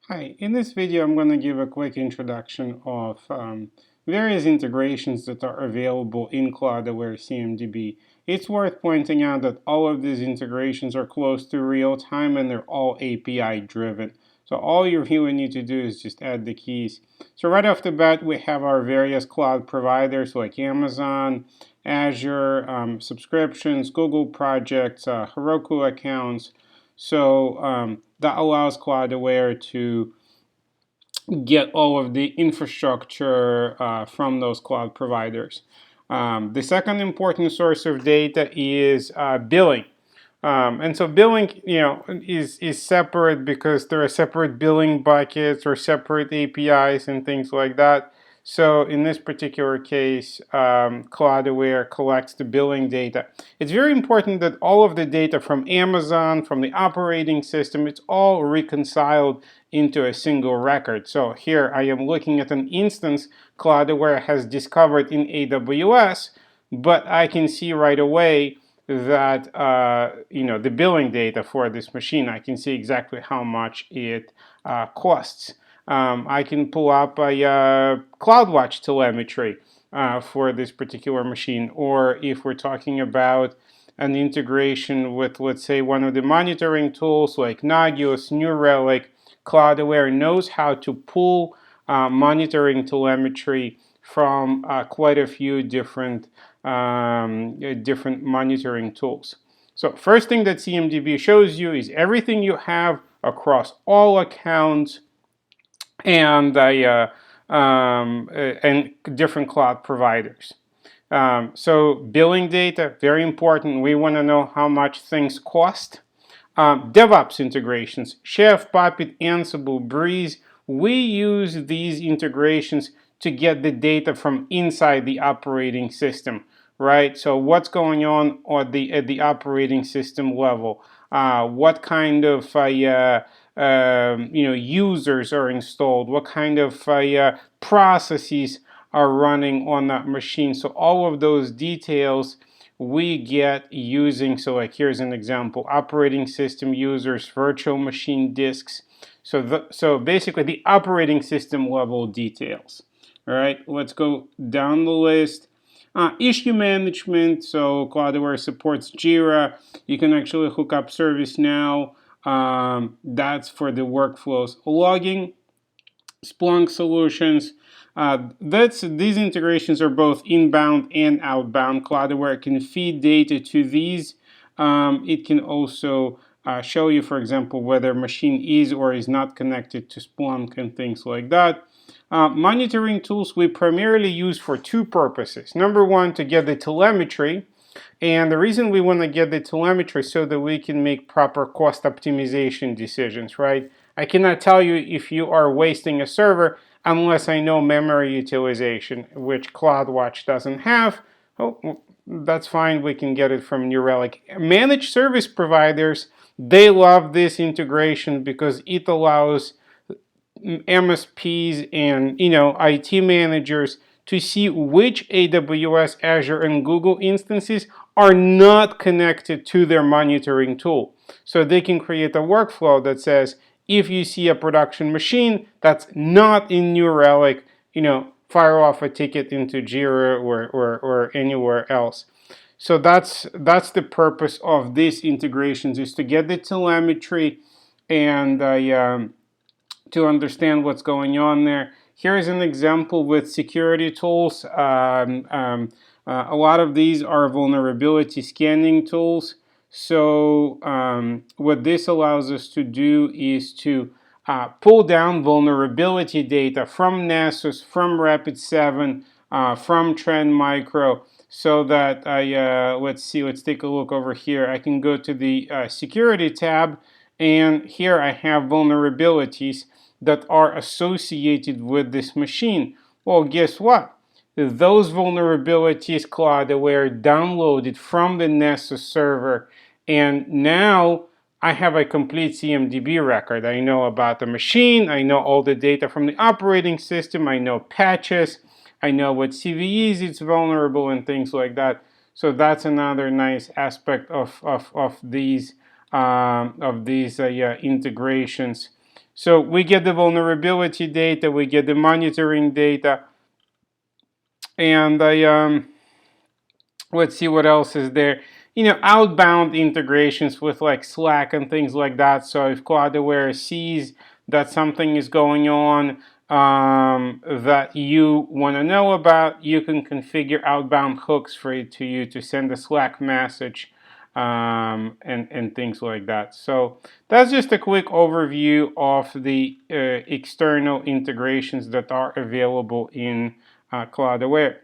Hi, in this video I'm going to give a quick introduction of various integrations that are available in Cloudaware CMDB. It's worth pointing out that all of these integrations are close to real time and they're all API driven. So all you really need to do is just add the keys. So right off the bat we have our various cloud providers like Amazon, Azure, subscriptions, Google projects, Heroku accounts. So that allows Cloudaware to get all of the infrastructure from those cloud providers. The second important source of data is billing. And so billing, is separate because there are separate billing buckets or separate APIs and things like that. So in this particular case, Cloudaware collects the billing data. It's very important that all of the data from Amazon, from the operating system, it's all reconciled into a single record. So here I am looking at an instance Cloudaware has discovered in AWS, but I can see right away that the billing data for this machine. I can see exactly how much it costs. I can pull up a CloudWatch telemetry for this particular machine, or if we're talking about an integration with, let's say, one of the monitoring tools like Nagios, New Relic, Cloudaware knows how to pull monitoring telemetry from quite a few different monitoring tools. So first thing that CMDB shows you is everything you have across all accounts and different cloud providers. So billing data, very important. We want to know how much things cost. DevOps integrations, Chef, Puppet, Ansible, Breeze. We use these integrations to get the data from inside the operating system, right? So what's going on at the operating system level? What kind of users are installed? What kind of processes are running on that machine? So all of those details we get using, so like here's an example, operating system users, virtual machine disks. So basically the operating system level details. All right, let's go down the list. Issue management, so Cloudaware supports Jira. You can actually hook up ServiceNow. That's for the workflows. Logging, Splunk solutions. These integrations are both inbound and outbound. Cloudaware can feed data to these. It can also show you, for example, whether a machine is or is not connected to Splunk and things like that. Monitoring tools we primarily use for two purposes. Number one, to get the telemetry. And the reason we want to get the telemetry is so that we can make proper cost optimization decisions, right? I cannot tell you if you are wasting a server unless I know memory utilization, which CloudWatch doesn't have. Oh, that's fine. We can get it from New Relic. Managed service providers, they love this integration because it allows MSPs and IT managers to see which AWS, Azure, and Google instances are not connected to their monitoring tool. So they can create a workflow that says, if you see a production machine that's not in New Relic, fire off a ticket into Jira or anywhere else. So that's the purpose of these integrations, is to get the telemetry and to understand what's going on there. Here is an example with security tools. A lot of these are vulnerability scanning tools. So what this allows us to do is to pull down vulnerability data from Nessus, from Rapid7, from Trend Micro, so that let's take a look over here. I can go to the security tab, and here I have vulnerabilities that are associated with this machine. Well, guess what? Those vulnerabilities Cloudaware downloaded from the Nessus server, and now I have a complete CMDB record. I know about the machine, I know all the data from the operating system, I know patches, I know what CVEs it's vulnerable and things like that. So that's another nice aspect of these integrations. So we get the vulnerability data, we get the monitoring data, and let's see what else is there. Outbound integrations with like Slack and things like that. So if Cloudaware sees that something is going on that you want to know about, you can configure outbound hooks for it to you to send a Slack message and things like that. So that's just a quick overview of the external integrations that are available in Cloudaware.